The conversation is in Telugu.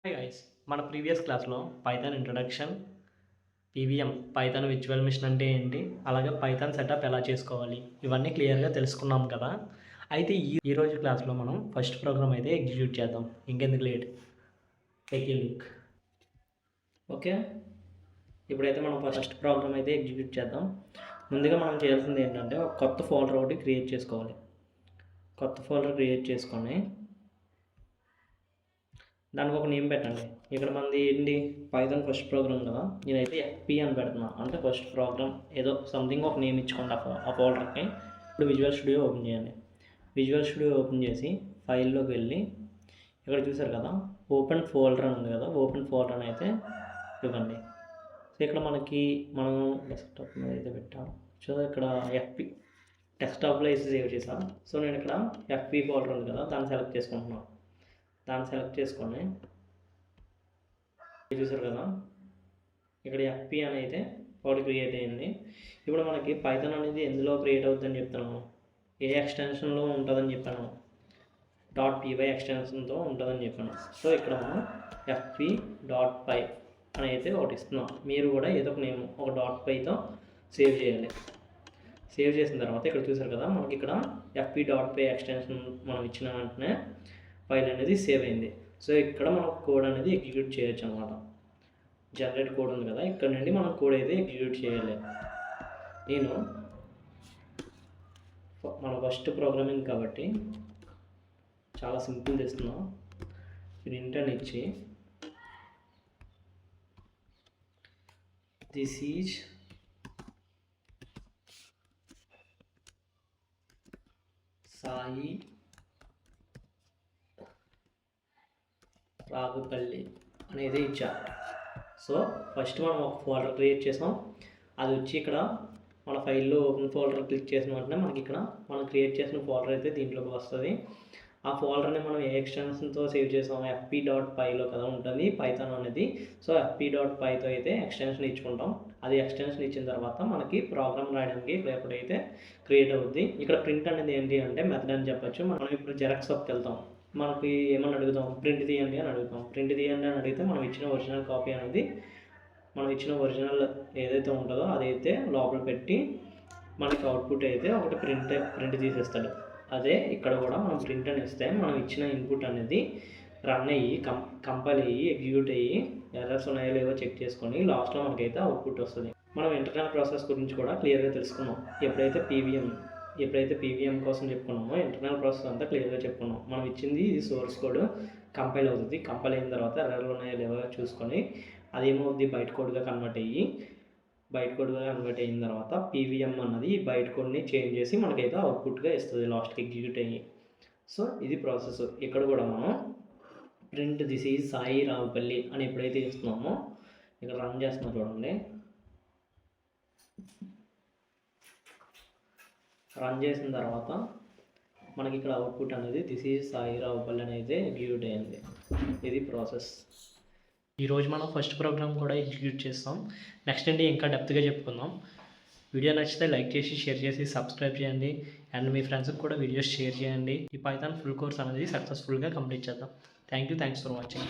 హాయ్ గైస్, మన ప్రీవియస్ క్లాస్లో Python introduction, PVM Python virtual machine అంటే ఏంటి, అలాగే పైథాన్ సెటప్ ఎలా చేసుకోవాలి, ఇవన్నీ క్లియర్గా తెలుసుకున్నాం కదా. అయితే ఈరోజు క్లాస్లో మనం ఫస్ట్ ప్రోగ్రామ్ అయితే ఎగ్జిక్యూట్ చేద్దాం. ఇంకెందుకు late, take a look. Okay, ఇప్పుడైతే మనం ఫస్ట్ ప్రోగ్రామ్ అయితే ఎగ్జిక్యూట్ చేద్దాం. ముందుగా మనం చేయాల్సింది ఏంటంటే ఒక కొత్త ఫోల్డర్ ఒకటి క్రియేట్ చేసుకోవాలి. కొత్త ఫోల్డర్ క్రియేట్ చేసుకొని దానికి ఒక నేమ్ పెట్టండి. ఇక్కడ మనది ఏంటి, పైథాన్ ఫస్ట్ ప్రోగ్రామ్ కదా, నేనైతే ఎఫ్పి అని పెడుతున్నా. అంటే ఫస్ట్ ప్రోగ్రామ్ ఏదో సంథింగ్ ఒక నేమ్ ఇచ్చుకోండి ఆ ఫోల్డర్కి. ఇప్పుడు విజువల్ స్టూడియో ఓపెన్ చేయండి. విజువల్ స్టూడియో ఓపెన్ చేసి ఫైల్లోకి వెళ్ళి ఇక్కడ చూసారు కదా ఓపెన్ ఫోల్డర్ అని ఉంది కదా, ఓపెన్ ఫోల్డర్ అని అయితే ఇవ్వండి. సో ఇక్కడ మనం డెస్క్టాప్ మీద అయితే పెట్టాము. సో ఇక్కడ ఎఫ్పి డెస్క్టాప్లో వేసి సేవ్ చేసాను. సో నేను ఇక్కడ ఎఫ్పి ఫోల్డర్ ఉంది కదా, దాన్ని సెలెక్ట్ చేసుకుంటున్నాను. దాన్ని సెలెక్ట్ చేసుకొని చూసారు కదా ఇక్కడ ఎఫ్పి అని అయితే ఒకటి క్రియేట్ అయింది. ఇప్పుడు మనకి పైథాన్ అనేది ఎందులో క్రియేట్ అవుతుందని చెప్తాను, ఏ ఎక్స్టెన్షన్లో ఉంటుందని చెప్పాను, .py ఎక్స్టెన్షన్తో ఉంటుందని చెప్పాను. సో ఇక్కడ మనం fp.py అని అయితే ఒకటి ఇస్తున్నాం. మీరు కూడా ఏదో ఒక నేమ్ ఒక .pyతో సేవ్ చేయాలి. సేవ్ చేసిన తర్వాత ఇక్కడ చూసారు కదా మనకి ఇక్కడ fp.py ఎక్స్టెన్షన్ మనం ఇచ్చిన వెంటనే ఫైల్ అనేది సేవ్ అయింది. సో ఇక్కడ మనం కోడ్ అనేది ఎగ్జిక్యూట్ చేయొచ్చు అనమాట. జనరేట్ కోడ్ ఉంది కదా, ఇక్కడ నుండి మనం కోడ్ అయితే ఎగ్జిక్యూట్ చేయాలి. నేను మన ఫస్ట్ ప్రోగ్రామింగ్ కాబట్టి చాలా సింపుల్ చేస్తున్నా. ప్రింట్ అని ఇచ్చి దిస్ ఈజ్ సాయి రాగుపల్లి అనేది ఇచ్చా. సో ఫస్ట్ మనం ఒక ఫోల్డర్ క్రియేట్ చేసాం. అది వచ్చి ఇక్కడ మన ఫైల్లో ఓపెన్ ఫోల్డర్ క్లిక్ చేసిన వెంటనే మనకి ఇక్కడ మనం క్రియేట్ చేసిన ఫోల్డర్ అయితే దీంట్లోకి వస్తుంది. ఆ ఫోల్డర్ని మనం ఏ ఎక్స్టెన్షన్తో సేవ్ చేసాం, fp.pyలో కదా ఉంటుంది పైథాన్ అనేది. సో fp.pyతో అయితే ఎక్స్టెన్షన్ ఇచ్చుకుంటాం. అది ఎక్స్టెన్షన్ ఇచ్చిన తర్వాత మనకి ప్రోగ్రామ్ రాయడానికి ఎప్పుడైతే క్రియేట్ అవుద్ది. ఇక్కడ ప్రింట్ అనేది ఏంటి అంటే మెథడ్ అని చెప్పచ్చు. మనం ఇప్పుడు జెరాక్స్ షాప్కి వెళ్తాం, మనకి ఏమని అడుగుతాం, ప్రింట్ తీయండి అని అడుగుతాం. ప్రింట్ తీయండి అని అడిగితే మనం ఇచ్చిన ఒరిజినల్ కాపీ అనేది మనం ఇచ్చిన ఒరిజినల్ ఏదైతే ఉంటుందో అదైతే లోపల పెట్టి మనకి అవుట్పుట్ అయితే ఒకటి ప్రింట్ తీసేస్తాడు. అదే ఇక్కడ కూడా మనం ప్రింట్ అని ఇస్తే మనం ఇచ్చిన ఇన్పుట్ అనేది రన్ అయ్యి కంపైల్ అయ్యి ఎగ్జిక్యూట్ అయ్యి ఎర్రర్స్ ఉన్నాయో లేవో చెక్ చేసుకొని లాస్ట్లో మనకైతే అవుట్పుట్ వస్తుంది. మనం ఇంటర్నల్ ప్రాసెస్ గురించి కూడా క్లియర్గా తెలుసుకున్నాం. ఎప్పుడైతే పీవీఎం కోసం చెప్పుకున్నామో ఇంటర్నల్ ప్రాసెస్ అంతా క్లియర్గా చెప్పుకున్నాం. మనం ఇచ్చింది ఇది సోర్స్ కోడ్ కంపైల్ అవుతుంది. కంపైల్ అయిన తర్వాత ఎర్రర్లు ఉన్నాయో లేవో చూసుకొని అదేమవుద్ది బయట కోడ్గా కన్వర్ట్ అయిన తర్వాత పీవీఎం అన్నది బయట కోడ్ని చేంజ్ చేసి మనకైతే అవుట్పుట్గా ఇస్తుంది లాస్ట్కి ఎగ్జిక్యూట్ అయ్యి. సో ఇది ప్రాసెస్. ఇక్కడ కూడా మనం print this is Sai Raopalli అని ఎప్పుడైతే ఇస్తున్నామో ఇక్కడ రన్ చేస్తున్నాం చూడండి. రన్ చేసిన తర్వాత మనకి ఇక్కడ అవుట్పుట్ అనేది దిస్ ఈజ్ సాయి రావుపల్లి అనేది ఎగ్జిక్యూట్ అయ్యింది. ఇది ప్రాసెస్. ఈరోజు మనం ఫస్ట్ ప్రోగ్రామ్ కూడా ఎగ్జిక్యూట్ చేస్తాం. నెక్స్ట్ ఏంటి ఇంకా డెప్త్గా చెప్పుకుందాం. వీడియో నచ్చితే లైక్ చేసి షేర్ చేసి సబ్స్క్రైబ్ చేయండి. అండ్ మీ ఫ్రెండ్స్కి కూడా వీడియోస్ షేర్ చేయండి. ఈ పైథాన్ ఫుల్ కోర్స్ అనేది సక్సెస్ఫుల్గా కంప్లీట్ చేద్దాం. Thanks for watching.